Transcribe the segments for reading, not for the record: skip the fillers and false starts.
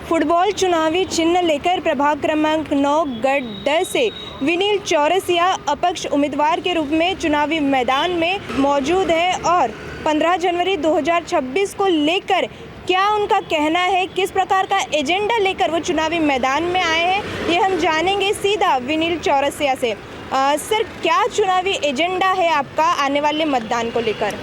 Football चुनावी चिन्ह लेकर प्रभाग क्रमांक 9 गढ़ 10 से विनील चौरसिया अपक्ष उम्मीदवार के रूप में चुनावी मैदान में मौजूद है और 15 जनवरी 2026 को लेकर क्या उनका कहना है, किस प्रकार का एजेंडा लेकर वो चुनावी मैदान में आए हैं, ये हम जानेंगे सीधा विनील चौरसिया से। सर, क्या चुनावी एजेंडा है आपका आने वाले मतदान को लेकर?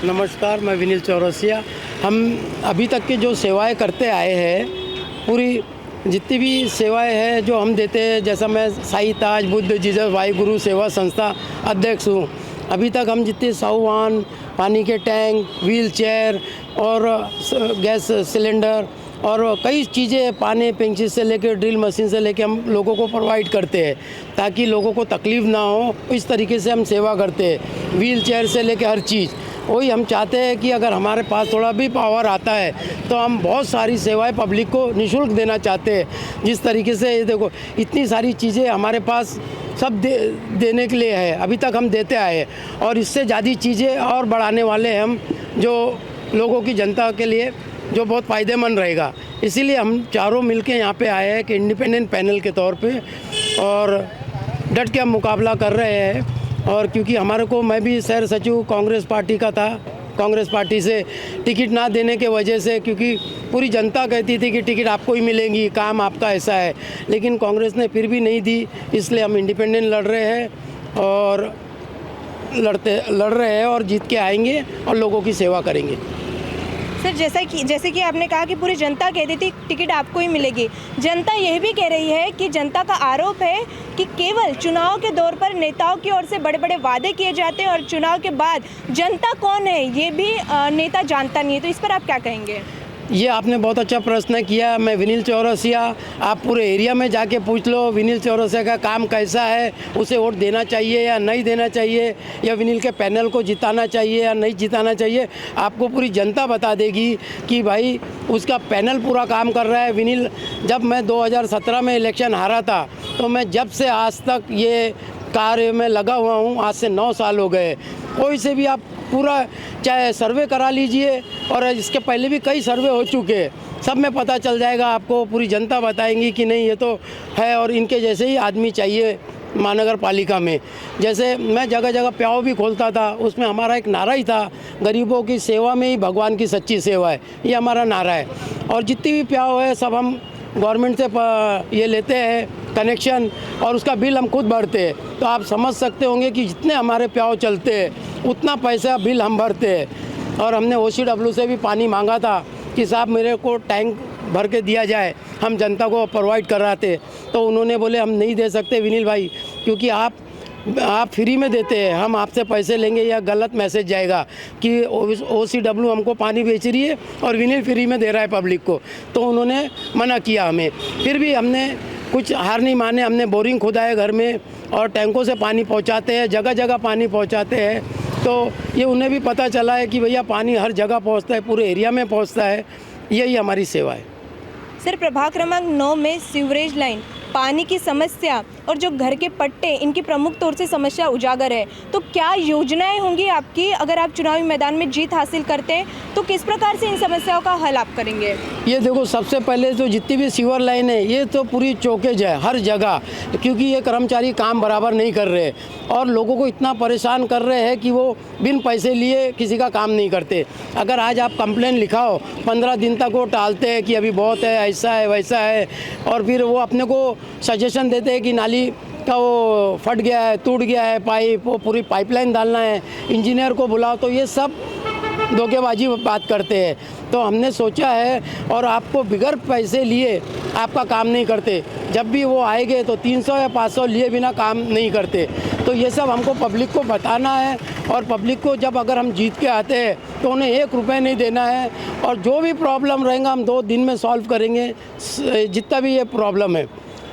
नमस्कार, मैं विनील चौरसिया। हम अभी तक की जो सेवाएं करते आए हैं, पूरी जितनी भी सेवाएं हैं जो हम देते हैं, जैसा मैं साई ताज बुद्ध जीसस वाहिगुरु सेवा संस्था अध्यक्ष हूँ। अभी तक हम जितने साहुवान, पानी के टैंक, व्हील चेयर और गैस सिलेंडर और कई चीज़ें पानी पेंचिल से लेकर ड्रिल मशीन से लेकर हम लोगों को प्रोवाइड करते हैं ताकि लोगों को तकलीफ़ ना हो। इस तरीके से हम सेवा करते हैं, व्हील चेयर से लेकर हर चीज़। वही हम चाहते हैं कि अगर हमारे पास थोड़ा भी पावर आता है तो हम बहुत सारी सेवाएं पब्लिक को निःशुल्क देना चाहते हैं। जिस तरीके से ये देखो, इतनी सारी चीज़ें हमारे पास सब देने के लिए है, अभी तक हम देते आए हैं और इससे ज़्यादा चीज़ें और बढ़ाने वाले हैं हम, जो लोगों की जनता के लिए जो बहुत फ़ायदेमंद रहेगा। इसीलिए हम चारों मिलके यहाँ पे आए हैं कि इंडिपेंडेंट पैनल के तौर पे और डट के हम मुकाबला कर रहे हैं। और क्योंकि हमारे को, मैं भी शहर सचिव कांग्रेस पार्टी का था, कांग्रेस पार्टी से टिकट ना देने के वजह से, क्योंकि पूरी जनता कहती थी कि टिकट आपको ही मिलेंगी, काम आपका ऐसा है, लेकिन कांग्रेस ने फिर भी नहीं दी। इसलिए हम इंडिपेंडेंट लड़ रहे हैं और लड़ रहे हैं और जीत के आएंगे और लोगों की सेवा करेंगे। सर, जैसे कि आपने कहा कि पूरी जनता कहती थी टिकट आपको ही मिलेगी, जनता यह भी कह रही है कि जनता का आरोप है कि केवल चुनाव के दौर पर नेताओं की ओर से बड़े बड़े वादे किए जाते हैं और चुनाव के बाद जनता कौन है ये भी नेता जानता नहीं है। तो इस पर आप क्या कहेंगे? ये आपने बहुत अच्छा प्रश्न किया। मैं विनील चौरसिया, आप पूरे एरिया में जाके पूछ लो विनील चौरसिया का काम कैसा है, उसे वोट देना चाहिए या नहीं देना चाहिए, या विनील के पैनल को जिताना चाहिए या नहीं जिताना चाहिए। आपको पूरी जनता बता देगी कि भाई उसका पैनल पूरा काम कर रहा है। विनील, जब मैं 2017 में इलेक्शन हारा था तो मैं जब से आज तक ये कार्य में लगा हुआ हूँ, आज से 9 साल हो गए। कोई से भी आप पूरा चाहे सर्वे करा लीजिए, और इसके पहले भी कई सर्वे हो चुके हैं, सब में पता चल जाएगा आपको। पूरी जनता बताएंगी कि नहीं ये तो है और इनके जैसे ही आदमी चाहिए महानगर पालिका में। जैसे मैं जगह जगह प्याव भी खोलता था, उसमें हमारा एक नारा ही था, गरीबों की सेवा में ही भगवान की सच्ची सेवा है, ये हमारा नारा है। और जितनी भी प्याव है सब हम गवर्नमेंट से ये लेते हैं कनेक्शन और उसका बिल हम खुद भरते हैं। तो आप समझ सकते होंगे कि जितने हमारे प्याव चलते हैं उतना पैसा बिल हम भरते हैं। और हमने OCW से भी पानी मांगा था कि साहब मेरे को टैंक भर के दिया जाए, हम जनता को प्रोवाइड कर रहे थे। तो उन्होंने बोले हम नहीं दे सकते विनील भाई, क्योंकि आप फ्री में देते हैं, हम आपसे पैसे लेंगे या गलत मैसेज जाएगा कि OCW हमको पानी बेच रही है और विनील फ्री में दे रहा है पब्लिक को। तो उन्होंने मना किया हमें। फिर भी हमने कुछ हार नहीं माने, हमने बोरिंग खुदाए घर में और टैंकों से पानी पहुंचाते हैं, जगह जगह पानी पहुंचाते हैं। तो ये उन्हें भी पता चला है कि भैया पानी हर जगह पहुंचता है, पूरे एरिया में पहुंचता है। यही हमारी सेवा है। सर, प्रभाग क्रमांक 9 में सीवरेज लाइन, पानी की समस्या और जो घर के पट्टे, इनकी प्रमुख तौर से समस्या उजागर है। तो क्या योजनाएं होंगी आपकी अगर आप चुनावी मैदान में जीत हासिल करते हैं, तो किस प्रकार से इन समस्याओं का हल आप करेंगे? ये देखो, सबसे पहले तो जितनी भी सीवर लाइन है ये तो पूरी चौकेज है हर जगह, क्योंकि ये कर्मचारी काम बराबर नहीं कर रहे और लोगों को इतना परेशान कर रहे हैं कि वो बिन पैसे लिए किसी का काम नहीं करते। अगर आज आप कंप्लेन लिखाओ, 15 दिन तक वो टालते हैं कि अभी बहुत है, ऐसा है वैसा है, और फिर वो अपने को सजेशन देते हैं कि नाली का वो फट गया है, टूट गया है पाइप, वो पूरी पाइपलाइन डालना है, इंजीनियर को बुलाओ। तो ये सब धोखेबाजी बात करते हैं। तो हमने सोचा है, और आपको बिगर पैसे लिए आपका काम नहीं करते। जब भी वो आएंगे तो 300 या 500 लिए बिना काम नहीं करते। तो ये सब हमको पब्लिक को बताना है, और पब्लिक को जब अगर हम जीत के आते हैं तो उन्हें 1 रुपये नहीं देना है, और जो भी प्रॉब्लम रहेगा हम 2 दिन में सॉल्व करेंगे, जितना भी ये प्रॉब्लम है।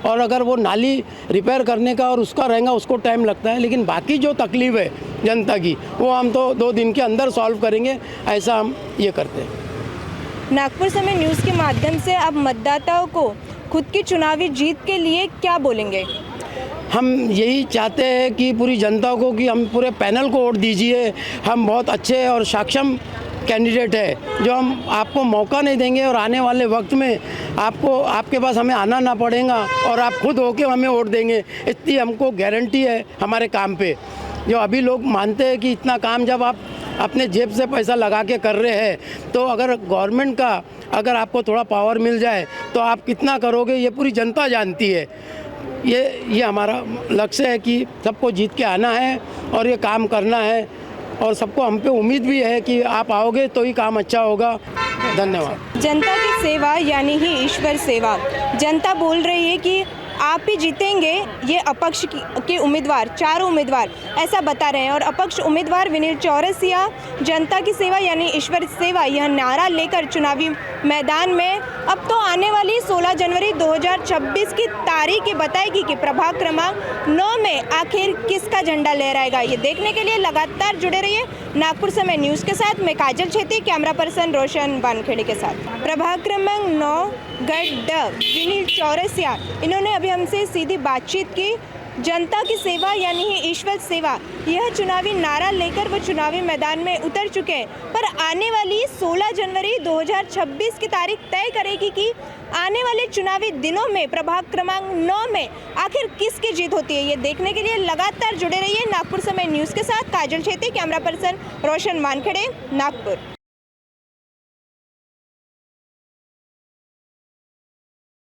और अगर वो नाली रिपेयर करने का और उसका रहेगा, उसको टाइम लगता है, लेकिन बाकी जो तकलीफ़ है जनता की वो हम तो 2 दिन के अंदर सॉल्व करेंगे, ऐसा हम ये करते हैं। नागपुर समय न्यूज़ के माध्यम से आप मतदाताओं को खुद की चुनावी जीत के लिए क्या बोलेंगे? हम यही चाहते हैं कि पूरी जनता को कि हम पूरे पैनल को वोट दीजिए। हम बहुत अच्छे और सक्षम कैंडिडेट है जो हम आपको मौका नहीं देंगे और आने वाले वक्त में आपके पास हमें आना ना पड़ेगा और आप खुद होके हमें वोट देंगे, इतनी हमको गारंटी है हमारे काम पे। जो अभी लोग मानते हैं कि इतना काम जब आप अपने जेब से पैसा लगा के कर रहे हैं तो अगर गवर्नमेंट का अगर आपको थोड़ा पावर मिल जाए तो आप कितना करोगे ये पूरी जनता जानती है। ये हमारा लक्ष्य है कि सबको जीत के आना है और ये काम करना है और सबको हम पे उम्मीद भी है कि आप आओगे तो ही काम अच्छा होगा। धन्यवाद। जनता की सेवा यानी ही ईश्वर सेवा। जनता बोल रही है कि आप ही जीतेंगे, ये अपक्ष के उम्मीदवार, चारों उम्मीदवार ऐसा बता रहे हैं। और अपक्ष उम्मीदवार विनील चौरसिया जनता की सेवा यानी ईश्वर सेवा यह नारा लेकर चुनावी मैदान में अब तो आने वाली 16 जनवरी 2026 की तारीख बताएगी कि प्रभाग क्रमांक 9 में आखिर किसका झंडा लहराएगा। ये देखने के लिए लगातार जुड़े रहिए नागपुर समय न्यूज़ के साथ। मैं काजल छेती, कैमरा पर्सन रोशन वानखेड़े के साथ। प्रभाग क्रमांक 9 गढ़ विनील चौरसिया, इन्होंने अभी हमसे सीधी बातचीत की। जनता की सेवा यानी ही ईश्वर सेवा यह चुनावी नारा लेकर वो चुनावी मैदान में उतर चुके हैं। पर आने वाली 16 जनवरी 2026 की तारीख तय करेगी कि आने वाले चुनावी दिनों में प्रभाग क्रमांक 9 में आखिर किसकी जीत होती है। ये देखने के लिए लगातार जुड़े रहिए नागपुर समय न्यूज़ के साथ। काजल छेती, कैमरा पर्सन रोशन वानखेड़े, नागपुर।